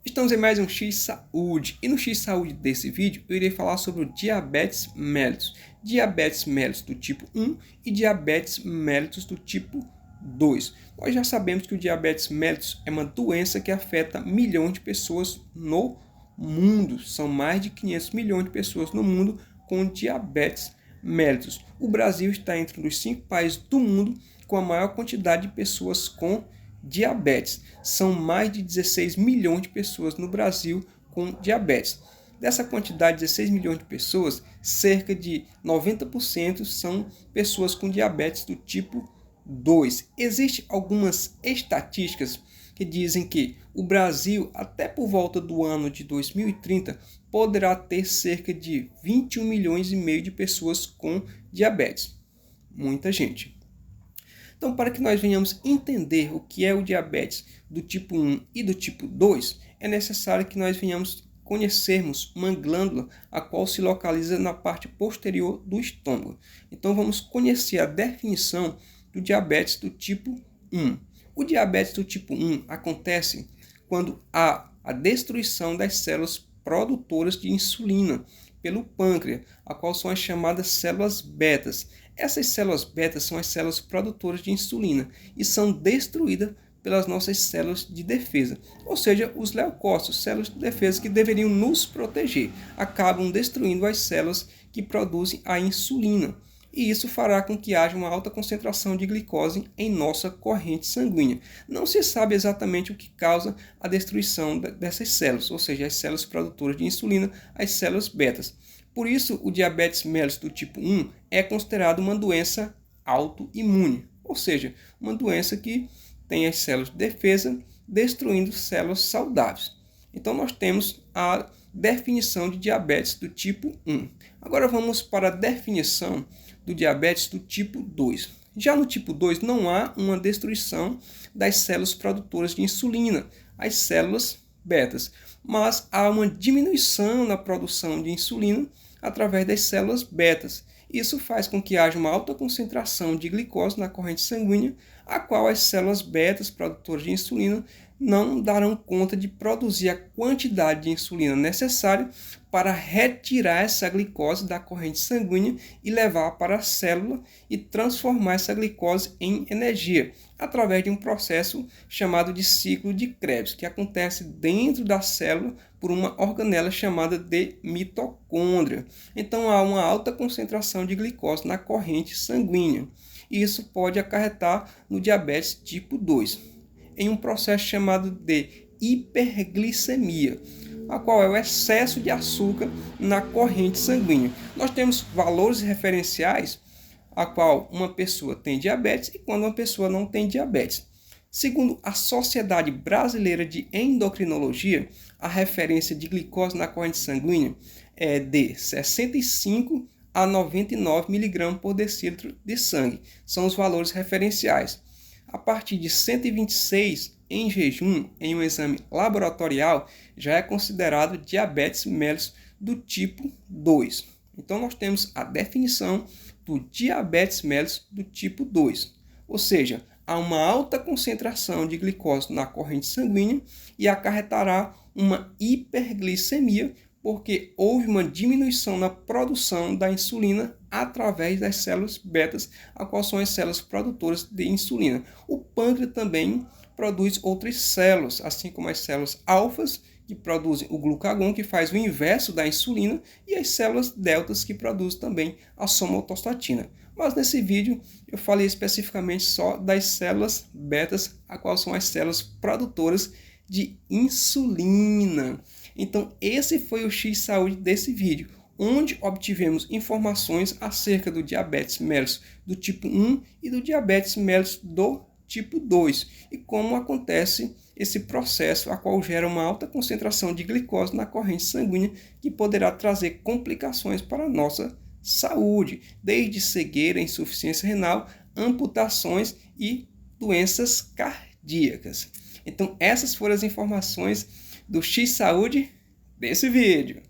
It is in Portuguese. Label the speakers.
Speaker 1: Estamos em mais um X Saúde, e no X Saúde desse vídeo eu irei falar sobre o diabetes mellitus do tipo 1 e diabetes mellitus do tipo 2. Nós já sabemos que o diabetes mellitus é uma doença que afeta milhões de pessoas no mundo. São mais de 500 milhões de pessoas no mundo com diabetes mellitus. O Brasil está entre os 5 países do mundo com a maior quantidade de pessoas com diabetes. São mais de 16 milhões de pessoas no Brasil com diabetes. Dessa quantidade de 16 milhões de pessoas, cerca de 90% são pessoas com diabetes do tipo 2. Existem algumas estatísticas que dizem que o Brasil, até por volta do ano de 2030, poderá ter cerca de 21 milhões e meio de pessoas com diabetes. Muita gente. Então, para que nós venhamos entender o que é o diabetes do tipo 1 e do tipo 2, é necessário que nós venhamos conhecermos uma glândula a qual se localiza na parte posterior do estômago. Então, vamos conhecer a definição do diabetes do tipo 1. O diabetes do tipo 1 acontece quando há a destruição das células produtoras de insulina pelo pâncreas, a qual são as chamadas células betas. Essas células betas são as células produtoras de insulina e são destruídas pelas nossas células de defesa, ou seja, os leucócitos, células de defesa que deveriam nos proteger, acabam destruindo as células que produzem a insulina. E isso fará com que haja uma alta concentração de glicose em nossa corrente sanguínea. Não se sabe exatamente o que causa a destruição dessas células, ou seja, as células produtoras de insulina, as células betas. Por isso, o diabetes mellitus do tipo 1 é considerado uma doença autoimune, ou seja, uma doença que tem as células de defesa destruindo células saudáveis. Então, nós temos a definição de diabetes do tipo 1. Agora vamos para a definição do diabetes do tipo 2. Já no tipo 2 não há uma destruição das células produtoras de insulina, as células betas, mas há uma diminuição na produção de insulina através das células betas. Isso faz com que haja uma alta concentração de glicose na corrente sanguínea, a qual as células betas produtoras de insulina não darão conta de produzir a quantidade de insulina necessária para retirar essa glicose da corrente sanguínea e levar para a célula e transformar essa glicose em energia, através de um processo chamado de ciclo de Krebs, que acontece dentro da célula por uma organela chamada de mitocôndria. Então há uma alta concentração de glicose na corrente sanguínea. E isso pode acarretar no diabetes tipo 2, em um processo chamado de hiperglicemia, a qual é o excesso de açúcar na corrente sanguínea. Nós temos valores referenciais a qual uma pessoa tem diabetes e quando uma pessoa não tem diabetes. Segundo a Sociedade Brasileira de Endocrinologia, a referência de glicose na corrente sanguínea é de 65 a 99 mg por decilitro de sangue. São os valores referenciais. A partir de 126 em jejum, em um exame laboratorial, já é considerado diabetes mellitus do tipo 2. Então, nós temos a definição do diabetes mellitus do tipo 2. Ou seja, há uma alta concentração de glicose na corrente sanguínea e acarretará uma hiperglicemia, porque houve uma diminuição na produção da insulina através das células betas, a qual são as células produtoras de insulina. O pâncreas também produz outras células, assim como as células alfas, que produzem o glucagon, que faz o inverso da insulina, e as células deltas, que produzem também a somatostatina. Mas nesse vídeo eu falei especificamente só das células betas, a qual são as células produtoras de insulina. Então esse foi o X Saúde desse vídeo, onde obtivemos informações acerca do diabetes mellitus do tipo 1 e do diabetes mellitus do tipo 2 e como acontece esse processo, a qual gera uma alta concentração de glicose na corrente sanguínea que poderá trazer complicações para a nossa saúde, desde cegueira, insuficiência renal, amputações e doenças cardíacas. Então essas foram as informações do X Saúde desse vídeo.